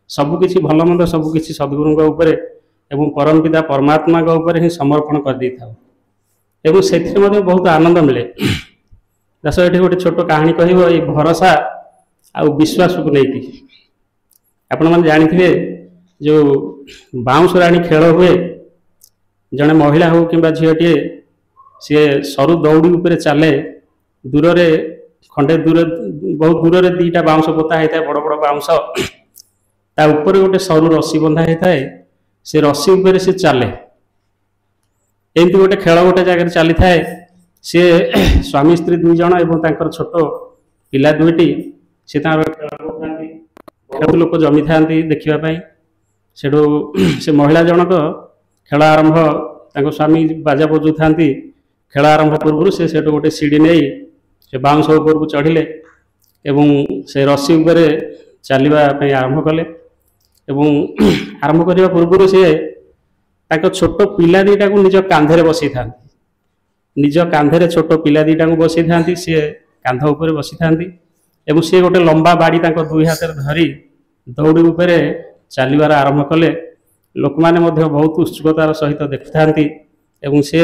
सबकिछि भल मंद सबकिछि सद्गुरुଙ୍କ उपरे एवं परम पिता परमात्मा के ऊपर ही समर्पण कर दी था एवं से बहुत आनंद मिले। दस ये गोटे छोट कहानी कह भरोसा आ विश्वास को लेकिन आपण मैंने जानी जो बाउंस राणी खेल हुए जड़े महिला हो कि झीटे सी सरु दौड़ी उपर चले दूर रे खंडे दूर बहुत दूर रे दीटा बाउंस पोता होता है बड़ बड़ बाउंस ता ऊपर गोटे सरु रस्सी बंधा होता है से रस्सी उपर से चले एमती गोटे खेल गोटे जगह चली थाए सी स्वामी स्त्री दुई जन एवं छोट पिला दुईटी सी लोक जमी था देखापी से महिला जनक खेल आरंभ स्वामी बाजा बजू था खेल आरंभ पूर्व से गोटे सीढ़ी नहीं से बाउंस ऊपर को चढ़िले एवं से रस्सी उपर चलवाई आरंभ कले आरंभ करने पूर्व से छोट पिला दीटा को निज कांधे बसई था निज कांधे छोट पिला दीटा को बसई था सी कांध उपर बसी था सी गोटे लंबा बाड़ी दुई हाथ धरी दौड़ी उपर चलवार आरंभ कले लोक मैंने बहुत उत्सुकतार सहित देखु था सी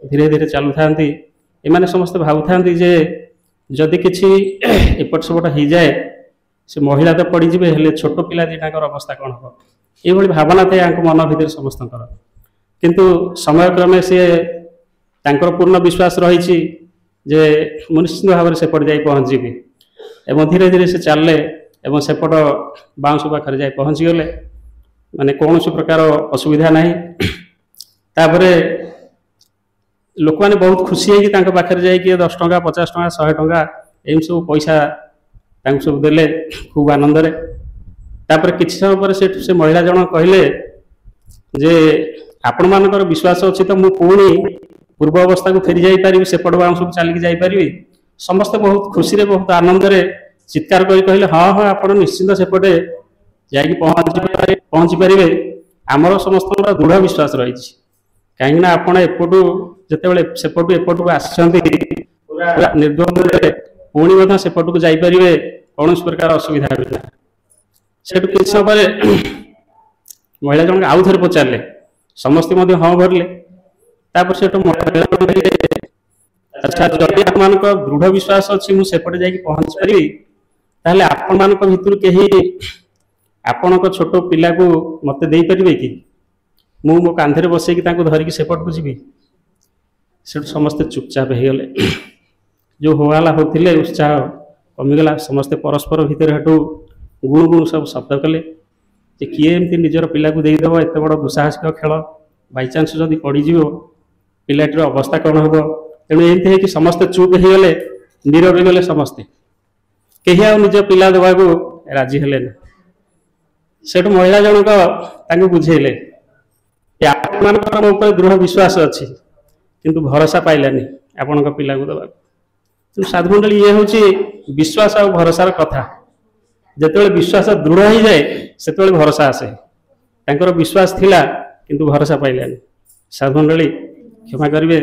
धीरे धीरे चलु था एमाने समस्त भावु था जदि किसी एपट सेपट हो जाए से महिला तो पड़ीजे हेले छोट पिला दीटा अवस्था कौन हम ये भावना थे मन भर समस्त किंतु समय क्रमे सी पूर्ण विश्वास रही जे निश्चित भाव से सेपट जा पहुँची एवं धीरे धीरे से चलले एवं सेपट बाउंस पाखे जा पहुँची गले माने कौन प्रकार असुविधा नहीं तापरे लोक मैंने बहुत खुशी है कि पाखे जाइए 10 टंका 50 टंका 100 टंका एम सब पैसा सब देले खूब आनंद रे तापर किछि समय पर से महिला जन कहले जे आपण मानकर विश्वास अच्छी तो मु पुणी पूर्व अवस्था को फेरी जाई पारिबी सेपट बाउंस को चलिक जाई पारिबी समस्त बहुत खुशी रे बहुत आनंद रे चित्कार करी कहले हाँ हाँ आप निश्चिंत सेपटे जाकि पहुँची पारे आमर समस्त दृढ़ विश्वास रही कहीं आपड़ एपटू जिते सेपटू एपट को आसछंती निर्द्वंद पुणी सेपट को जापारे कौन प्रकार असुविधा बिना से किसी समय महिला जन आउ थे पचारे समस्ते हाँ भरले से अच्छा जदि आप दृढ़ विश्वास अच्छी मुझे जा पहुँची पारि ताहले आपण मानक भितर कहीं आपण छोट पिला को मत दे पारे कि मु मो कांधे बसैकी धरिकी सेपट को जी से समस्ते चुपचाप हो गले जो होहल्ला होते उत्साह कमिगला समस्ते परस्पर भितर हेटू गुण गुण सब शब्द कले किए एमती निजर पिला को देदेव एत बड़ दुसाहसिक खेल बाईचान्स जदि पड़ज पिलाटीर अवस्था कौन हम तेणु एमती है कि समस्ते चुप हो गले नीरव गले समस्ते कहीं आ निज पिला देवा को राजी हेले से महिला जनक बुझेले आप दृढ़ विश्वास अच्छी किंतु भरोसा पाइलानी आपण पिला को देवा साधुमंडली ये हूँ विश्वास और भरोसार कथा जिते विश्वास दृढ़ हो जाए से भरोसा आसे विश्वास थिला किंतु भरोसा पाइलानी साधुमंडली क्षमा करेंगे